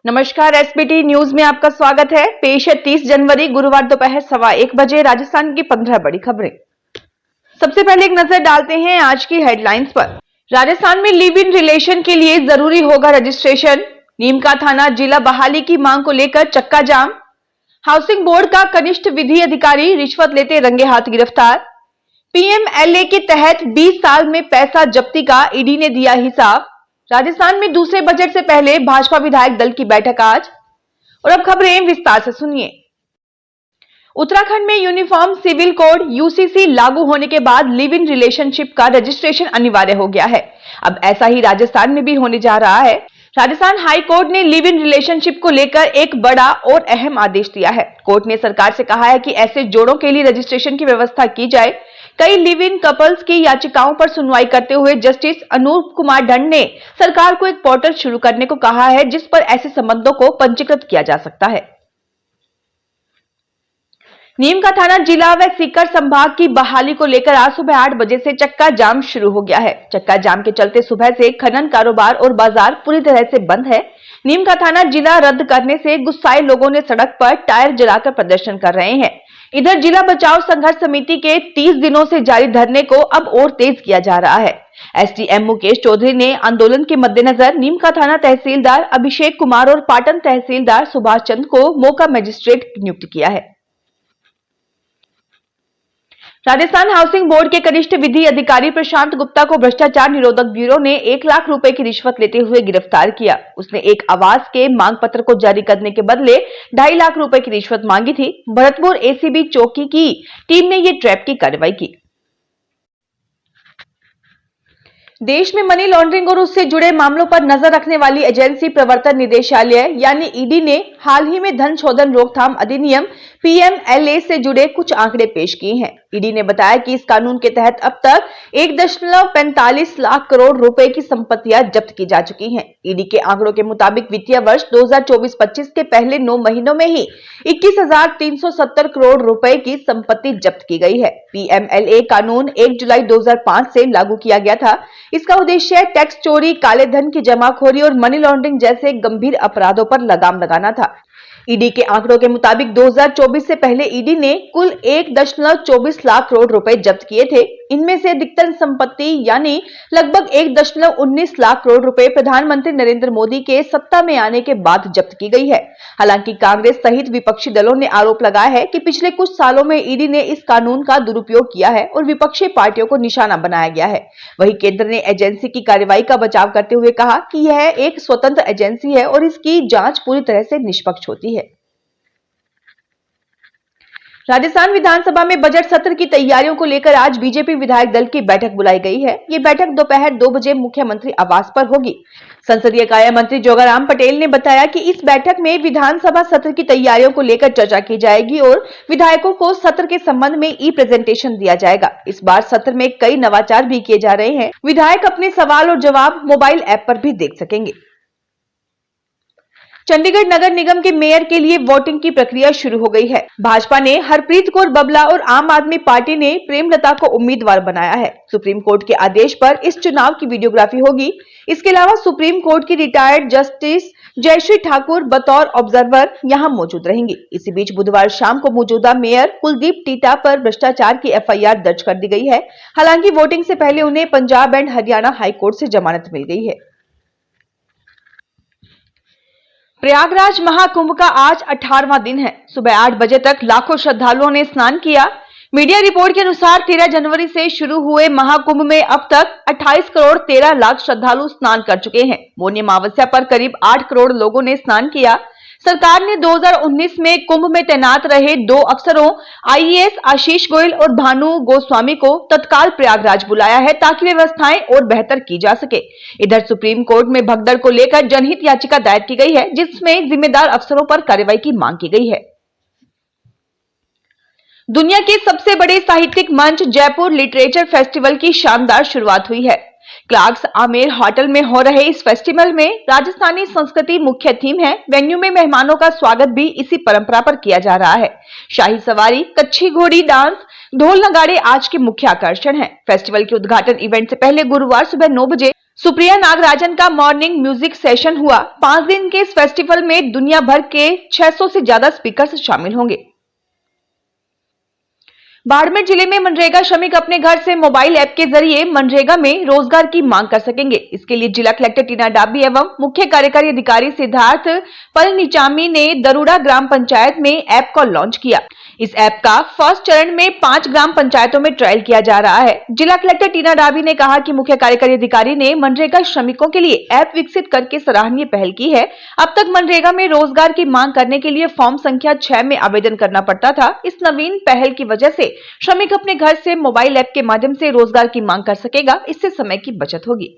नमस्कार, SBT news में आपका स्वागत है। पेश है 30 जनवरी गुरुवार दोपहर 1:15 बजे राजस्थान की 15 बड़ी खबरें। सबसे पहले एक नजर डालते हैं आज की हेडलाइंस पर। राजस्थान में लिव इन रिलेशन के लिए जरूरी होगा रजिस्ट्रेशन। नीमका थाना जिला बहाली की मांग को लेकर चक्का जाम। हाउसिंग बोर्ड का कनिष्ठ विधि अधिकारी रिश्वत लेते रंगे हाथ गिरफ्तार। पीएमएलए के तहत 20 साल में पैसा जब्ती का ईडी ने दिया हिसाब। राजस्थान में दूसरे बजट से पहले भाजपा विधायक दल की बैठक आज। और अब खबरें विस्तार से सुनिए। उत्तराखंड में यूनिफॉर्म सिविल कोड यूसीसी लागू होने के बाद लिव इन रिलेशनशिप का रजिस्ट्रेशन अनिवार्य हो गया है। अब ऐसा ही राजस्थान में भी होने जा रहा है। राजस्थान हाई कोर्ट ने लिव इन रिलेशनशिप को लेकर एक बड़ा और अहम आदेश दिया है। कोर्ट ने सरकार से कहा है कि ऐसे जोड़ों के लिए रजिस्ट्रेशन की व्यवस्था की जाए। कई लिव इन कपल्स की याचिकाओं पर सुनवाई करते हुए जस्टिस अनूप कुमार ढंड ने सरकार को एक पोर्टल शुरू करने को कहा है जिस पर ऐसे संबंधों को पंजीकृत किया जा सकता है। नीमका थाना जिला व सीकर संभाग की बहाली को लेकर आज सुबह 8 बजे से चक्का जाम शुरू हो गया है। चक्का जाम के चलते सुबह से खनन कारोबार और बाजार पूरी तरह से बंद है। नीमका थाना जिला रद्द करने से गुस्साए लोगों ने सड़क पर टायर जलाकर प्रदर्शन कर रहे हैं। इधर जिला बचाव संघर्ष समिति के 30 दिनों से जारी धरने को अब और तेज किया जा रहा है। एसडीएम मुकेश चौधरी ने आंदोलन के मद्देनजर नीमका थाना तहसीलदार अभिषेक कुमार और पाटन तहसीलदार सुभाष चंद को मौका मजिस्ट्रेट नियुक्त किया है। राजस्थान हाउसिंग बोर्ड के कनिष्ठ विधि अधिकारी प्रशांत गुप्ता को भ्रष्टाचार निरोधक ब्यूरो ने 1 लाख रुपए की रिश्वत लेते हुए गिरफ्तार किया। उसने एक आवास के मांग पत्र को जारी करने के बदले 2.5 लाख रुपए की रिश्वत मांगी थी। भरतपुर एसीबी चौकी की टीम ने ये ट्रैप की कार्रवाई की। देश में मनी लॉन्ड्रिंग और उससे जुड़े मामलों पर नजर रखने वाली एजेंसी प्रवर्तन निदेशालय यानी ईडी ने हाल ही में धन शोधन रोकथाम अधिनियम पीएमएलए से जुड़े कुछ आंकड़े पेश किए हैं। ईडी ने बताया कि इस कानून के तहत अब तक 1.45 लाख करोड़ रुपए की संपत्तियां जब्त की जा चुकी हैं। ईडी के आंकड़ों के मुताबिक वित्तीय वर्ष 2024-25 के पहले 9 महीनों में ही 21,370 करोड़ रुपए की संपत्ति जब्त की गई है। पीएमएलए कानून 1 जुलाई 2005 से लागू किया गया था। इसका उद्देश्य टैक्स चोरी, काले धन की जमाखोरी और मनी लॉन्ड्रिंग जैसे गंभीर अपराधों पर लगाम लगाना था। ईडी के आंकड़ों के मुताबिक 2024 से पहले ईडी ने कुल 1.24 लाख करोड़ रुपए जब्त किए थे। इनमें से अधिकतर संपत्ति यानी लगभग 1.19 लाख करोड़ रुपए प्रधानमंत्री नरेंद्र मोदी के सत्ता में आने के बाद जब्त की गई है। हालांकि कांग्रेस सहित विपक्षी दलों ने आरोप लगाया है कि पिछले कुछ सालों में ईडी ने इस कानून का दुरुपयोग किया है और विपक्षी पार्टियों को निशाना बनाया गया है। वहीं केंद्र ने एजेंसी की कार्रवाई का बचाव करते हुए कहा कि यह एक स्वतंत्र एजेंसी है और इसकी जांच पूरी तरह से निष्पक्ष होती है। राजस्थान विधानसभा में बजट सत्र की तैयारियों को लेकर आज बीजेपी विधायक दल की बैठक बुलाई गई है। ये बैठक दोपहर 2 बजे मुख्यमंत्री आवास पर होगी। संसदीय कार्य मंत्री जोगाराम पटेल ने बताया कि इस बैठक में विधानसभा सत्र की तैयारियों को लेकर चर्चा की जाएगी और विधायकों को सत्र के संबंध में ई प्रेजेंटेशन दिया जाएगा। इस बार सत्र में कई नवाचार भी किए जा रहे हैं। विधायक अपने सवाल और जवाब मोबाइल ऐप पर भी देख सकेंगे। चंडीगढ़ नगर निगम के मेयर के लिए वोटिंग की प्रक्रिया शुरू हो गई है। भाजपा ने हरप्रीत कौर बबला और आम आदमी पार्टी ने प्रेमलता को उम्मीदवार बनाया है। सुप्रीम कोर्ट के आदेश पर इस चुनाव की वीडियोग्राफी होगी। इसके अलावा सुप्रीम कोर्ट की रिटायर्ड जस्टिस जयश्री ठाकुर बतौर ऑब्जर्वर यहां मौजूद रहेंगी। इसी बीच बुधवार शाम को मौजूदा मेयर कुलदीप टीटा पर भ्रष्टाचार की एफआईआर दर्ज कर दी गई है। हालांकि वोटिंग से पहले उन्हें पंजाब एंड हरियाणा हाईकोर्ट से जमानत मिल गई है। प्रयागराज महाकुंभ का आज 18वां दिन है। सुबह 8 बजे तक लाखों श्रद्धालुओं ने स्नान किया। मीडिया रिपोर्ट के अनुसार 13 जनवरी से शुरू हुए महाकुंभ में अब तक 28 करोड़ 13 लाख श्रद्धालु स्नान कर चुके हैं। मौनी अमावस्या पर करीब 8 करोड़ लोगों ने स्नान किया। सरकार ने 2019 में कुंभ में तैनात रहे 2 अफसरों आईएएस आशीष गोयल और भानु गोस्वामी को तत्काल प्रयागराज बुलाया है ताकि व्यवस्थाएं और बेहतर की जा सके। इधर सुप्रीम कोर्ट में भगदड़ को लेकर जनहित याचिका दायर की गई है जिसमें जिम्मेदार अफसरों पर कार्रवाई की मांग की गई है। दुनिया के सबसे बड़े साहित्यिक मंच जयपुर लिटरेचर फेस्टिवल की शानदार शुरुआत हुई है। क्लार्क्स आमेर होटल में हो रहे इस फेस्टिवल में राजस्थानी संस्कृति मुख्य थीम है। वेन्यू में मेहमानों का स्वागत भी इसी परंपरा पर किया जा रहा है। शाही सवारी, कच्छी घोड़ी डांस, ढोल नगाड़े आज के मुख्य आकर्षण हैं। फेस्टिवल के उद्घाटन इवेंट से पहले गुरुवार सुबह 9 बजे सुप्रिया नागराजन का मॉर्निंग म्यूजिक सेशन हुआ। 5 दिन के इस फेस्टिवल में दुनिया भर के 600 से ज्यादा स्पीकर्स शामिल होंगे। बाड़मेर जिले में मनरेगा श्रमिक अपने घर से मोबाइल ऐप के जरिए मनरेगा में रोजगार की मांग कर सकेंगे। इसके लिए जिला कलेक्टर टीना डाबी एवं मुख्य कार्यकारी अधिकारी सिद्धार्थ पलनीचामी ने दरुड़ा ग्राम पंचायत में ऐप को लॉन्च किया। इस ऐप का फर्स्ट चरण में 5 ग्राम पंचायतों में ट्रायल किया जा रहा है। जिला कलेक्टर टीना डाबी ने कहा कि मुख्य कार्यकारी अधिकारी ने मनरेगा श्रमिकों के लिए ऐप विकसित करके सराहनीय पहल की है। अब तक मनरेगा में रोजगार की मांग करने के लिए फॉर्म संख्या 6 में आवेदन करना पड़ता था। इस नवीन पहल की वजह से श्रमिक अपने घर से मोबाइल ऐप के माध्यम से रोजगार की मांग कर सकेगा। इससे समय की बचत होगी।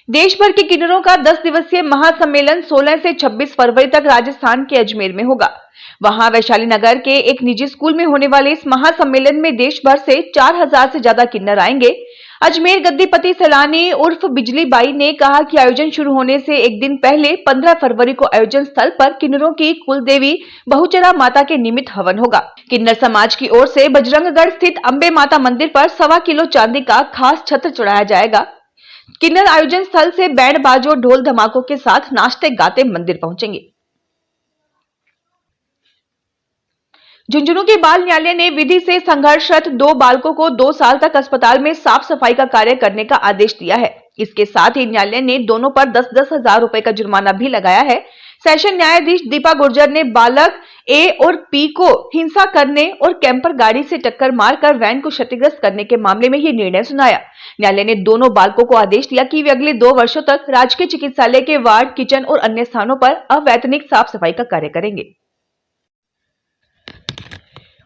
देश भर के किन्नरों का 10 दिवसीय महासम्मेलन 16 से 26 फरवरी तक राजस्थान के अजमेर में होगा। वहां वैशाली नगर के एक निजी स्कूल में होने वाले इस महासम्मेलन में देश भर से 4000 से ज्यादा किन्नर आएंगे। अजमेर गद्दीपति सैलानी उर्फ बिजली बाई ने कहा कि आयोजन शुरू होने से एक दिन पहले 15 फरवरी को आयोजन स्थल पर किन्नरों की कुल देवी बहुचरा माता के निमित्त हवन होगा। किन्नर समाज की ओर से बजरंगगढ़ स्थित अंबे माता मंदिर पर 1.25 किलो चांदी का खास छत्र चढ़ाया जाएगा। किन्नर आयोजन स्थल से बैंड बाजों ढोल धमाकों के साथ नाचते गाते मंदिर पहुंचेंगे। झुंझुनू के बाल न्यायालय ने विधि से संघर्षरत 2 बालकों को 2 साल तक अस्पताल में साफ सफाई का कार्य करने का आदेश दिया है। इसके साथ ही न्यायालय ने दोनों पर 10-10 हजार रुपए का जुर्माना भी लगाया है। सेशन न्यायाधीश दीपा गुर्जर ने बालक ए और पी को हिंसा करने और कैंपर गाड़ी से टक्कर मारकर वैन को क्षतिग्रस्त करने के मामले में यह निर्णय सुनाया। न्यायालय ने दोनों बालकों को आदेश दिया कि वे अगले 2 वर्षों तक राजकीय चिकित्सालय के वार्ड, किचन और अन्य स्थानों पर अवैतनिक साफ सफाई का कार्य करेंगे।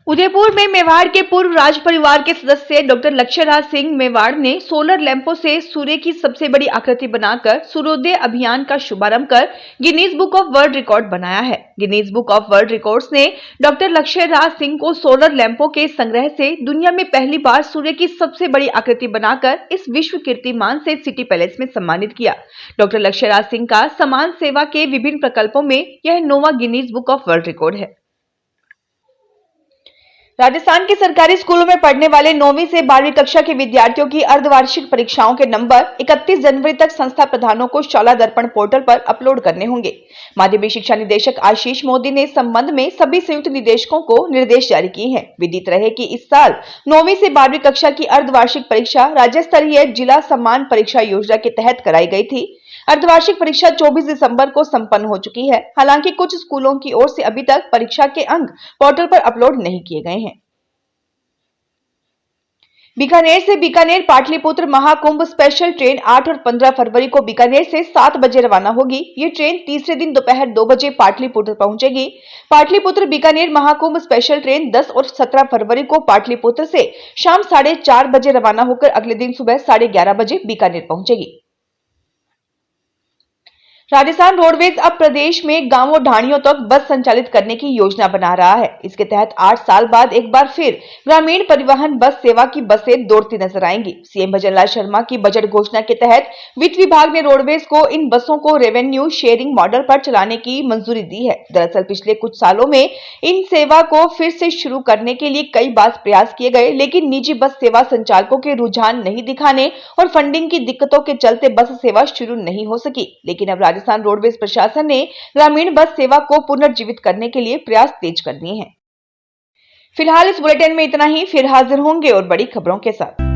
उदयपुर में मेवाड़ के पूर्व राज परिवार के सदस्य डॉक्टर लक्ष्यराज सिंह मेवाड़ ने सोलर लैंपों से सूर्य की सबसे बड़ी आकृति बनाकर सूर्योदय अभियान का शुभारंभ कर Guinness book of world record बनाया है। Guinness book of world records ने डॉक्टर लक्ष्यराज सिंह को सोलर लैंपों के संग्रह से दुनिया में पहली बार सूर्य की सबसे बड़ी आकृति बनाकर इस विश्व कीर्तिमान से सिटी पैलेस में सम्मानित किया। डॉक्टर लक्ष्यराज सिंह का समाज सेवा के विभिन्न प्रकल्पों में यह 9वां Guinness book of world record है। राजस्थान के सरकारी स्कूलों में पढ़ने वाले 9वीं से 12वीं कक्षा के विद्यार्थियों की अर्धवार्षिक परीक्षाओं के नंबर 31 जनवरी तक संस्था प्रधानों को शाला दर्पण पोर्टल पर अपलोड करने होंगे। माध्यमिक शिक्षा निदेशक आशीष मोदी ने इस संबंध में सभी संयुक्त निदेशकों को निर्देश जारी किए हैं। विदित रहे कि इस साल 9वीं से 12वीं कक्षा की अर्धवार्षिक परीक्षा राज्य स्तरीय जिला सम्मान परीक्षा योजना के तहत कराई गई थी। अर्धवार्षिक परीक्षा 24 दिसंबर को संपन्न हो चुकी है। हालांकि कुछ स्कूलों की ओर से अभी तक परीक्षा के अंक पोर्टल पर अपलोड नहीं किए गए हैं। बीकानेर से बीकानेर पाटलिपुत्र महाकुंभ स्पेशल ट्रेन 8 और 15 फरवरी को बीकानेर से 7 बजे रवाना होगी। ये ट्रेन तीसरे दिन दोपहर 2 बजे पाटलिपुत्र पहुंचेगी। पाटलिपुत्र बीकानेर महाकुंभ स्पेशल ट्रेन 10 और 17 फरवरी को पाटलिपुत्र से शाम 4:30 बजे रवाना होकर अगले दिन सुबह 11:30 बजे बीकानेर पहुंचेगी। राजस्थान रोडवेज अब प्रदेश में गांवों ढाणियों तक बस संचालित करने की योजना बना रहा है। इसके तहत 8 साल बाद एक बार फिर ग्रामीण परिवहन बस सेवा की बसें दौड़ती नजर आएंगी। सीएम भजनलाल शर्मा की बजट घोषणा के तहत वित्त विभाग ने रोडवेज को इन बसों को रेवेन्यू शेयरिंग मॉडल पर चलाने की मंजूरी दी है। दरअसल पिछले कुछ सालों में इन सेवा को फिर से शुरू करने के लिए कई बार प्रयास किए गए, लेकिन निजी बस सेवा संचालकों के रुझान नहीं दिखाने और फंडिंग की दिक्कतों के चलते बस सेवा शुरू नहीं हो सकी। लेकिन अब राजस्थान रोडवेज प्रशासन ने ग्रामीण बस सेवा को पुनर्जीवित करने के लिए प्रयास तेज कर दिए हैं। फिलहाल इस बुलेटिन में इतना ही। फिर हाजिर होंगे और बड़ी खबरों के साथ।